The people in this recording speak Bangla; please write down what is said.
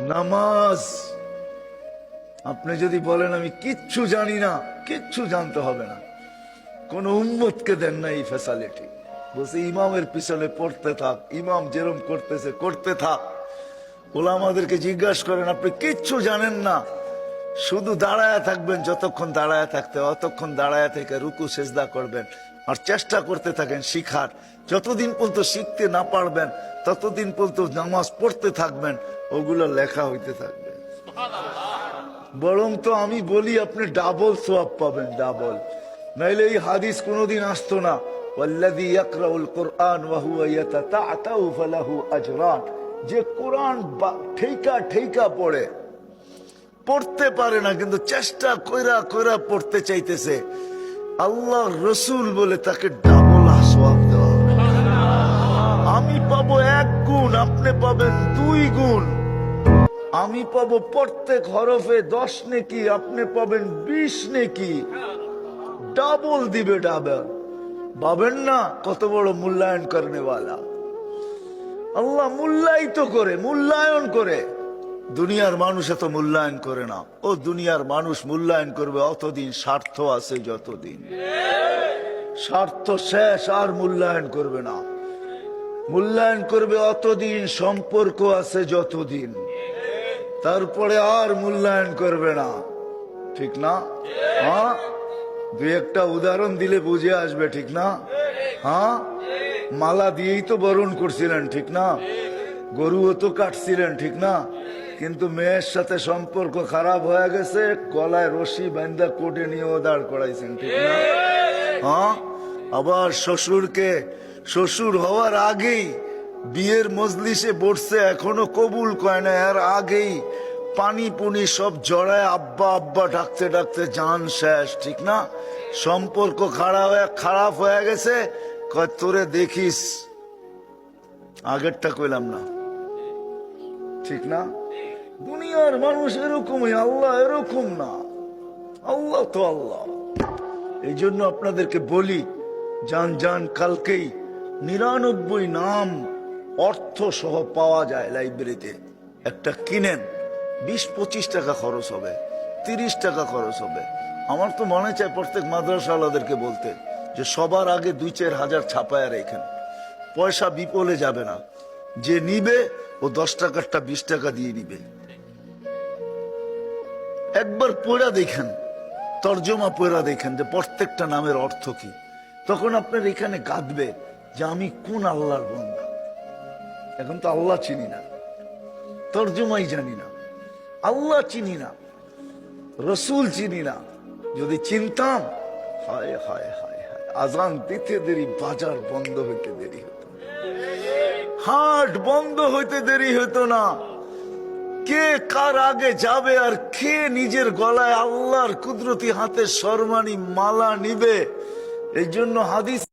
নামাজ আপনি যদি বলেন আমি কিচ্ছু জানি না, কিচ্ছু জানতে হবে না, কোন উম্মতকে দেন না এই ফ্যাসিলিটি। বলছে ইমামের পিছনে পড়তে থাক, ইমাম যেরকম করতেছে করতে থাক। ওলামাদেরকে জিজ্ঞাসা করেন আপনি কিচ্ছু জানেন না, শুধু দাঁড়ায় থাকবেন, যতক্ষণ দাঁড়ায় থাকতে অতক্ষণ দাঁড়ায় থেকে রুকু সেজদা করবেন আর চেষ্টা করতে থাকেন শিখার। যতদিন পর্যন্ত শিখতে না পারবেন ততদিন পর্যন্ত নামাজ পড়তে থাকবেন, ওগুলো লেখা হইতে থাকবে। বরং তো আমি বলি আপনি ডাবল সওয়াব পাবেন, ডাবল। নাইলে এই হাদিস কোনোদিন আসতো না, ওয়াল্লাযী ইয়াকরাউল কুরআন ওয়া হুয়া ইয়াতাতাআতাউ ফালাহু আজরান। যে কোরআন ঠেকা ঠেকা পড়ে, পড়তে পারে না কিন্তু চেষ্টা কইরা কইরা পড়তে চাইতেছে, আল্লাহ রসুল বলে তাকে ডাবল সওয়াব দেওয়া হবে। আমি পাবো 1 গুণ, আপনি পাবেন 2 গুণ। আমি পাবো প্রত্যেক হরফে 10 নেকি, আপনি পাবেন 20 নেকি। ডাবল দিবে, ডাবল। ভাবেন না কত বড় মূল্যায়ন করেনেওয়ালা আল্লাহ। মূল্যায়িত করে, মূল্যায়ন করে। দুনিয়ার মানুষ এত মূল্যায়ন করে না। ও দুনিয়ার মানুষ মূল্যায়ন করবে অতদিন স্বার্থ আছে যতদিন, স্বার্থ শেষ আর মূল্যায়ন করবে না। মূল্যায়ন করবে অতদিন সম্পর্ক আছে যতদিন, তারপরে আর মূল্যায়ন করবে না। ঠিক না? হ্যাঁ, 2-1টা উদাহরণ দিলে বুঝে আসবে। ঠিক না? হ্যাঁ, মালা দিয়েই তো বরণ করছিলেন। ঠিক না? গরুও তো কাটছিলেন। ঠিক না? কিন্তু মেয়ের সাথে সম্পর্ক খারাপ হয়ে গেছে, গলায় রশি বান্ধা কোটে নিয়ে দাঁড় করাইছেন। ঠিক না? হ্যাঁ, আবার শ্বশুরকে, শ্বশুর হওয়ার আগেই বিয়ের মজলিসে বসছে, এখনো কবুল কয় না, এর আগেই পানি পুনি সব জড়ায় আব্বা আব্বা ডাকতে ডাকতে জান শেষ। ঠিক না? সম্পর্ক খারাপ হয়ে গেছে, কয় তোরে দেখিস, আগেরটা কইলাম না। ঠিক না? দুনিয়ার মানুষ এরকমই, আল্লাহ এরকম না। আল্লাহ তো আল্লাহ। এই জন্য আপনাদেরকে বলি, জান জান কালকেই 99 নাম অর্থ সহ পাওয়া যায় লাইব্রেরিতে। একটা কিনেন, 20-25 টাকা খরচ হবে, 30 টাকা খরচ হবে। আমার তো মনে চায় প্রত্যেক মাদ্রাসাওয়ালাদেরকে বলতে যে সবার আগে 2-4 হাজার ছাপায় রেখেন, পয়সা বিপলে যাবে না। যে নিবে ও 10 টাকারটা 20 টাকা দিয়ে নিবে। একবার পড়া দেখেন, তর্জমা পড়া দেখেন যে প্রত্যেকটা নামের অর্থ কি। তখন আপনার এখানে কাঁদবে যে আমি কোন আল্লাহর বান্দা। এখন তো আল্লাহ চিনি না, তর্জমাই জানি না, আল্লাহ চিনি না, রসুল চিনি না। যদি চিনতাম, হায় হায় হায় হায়, আজান দিতে দেরি, বাজার বন্ধ হইতে দেরি হতো, হাট বন্ধ হইতে দেরি হতো না। কে কার আগে যাবে আর কে নিজের গলায় আল্লাহর কুদরতি হাতে সম্মানী মালা নিবে। এই জন্য হাদিস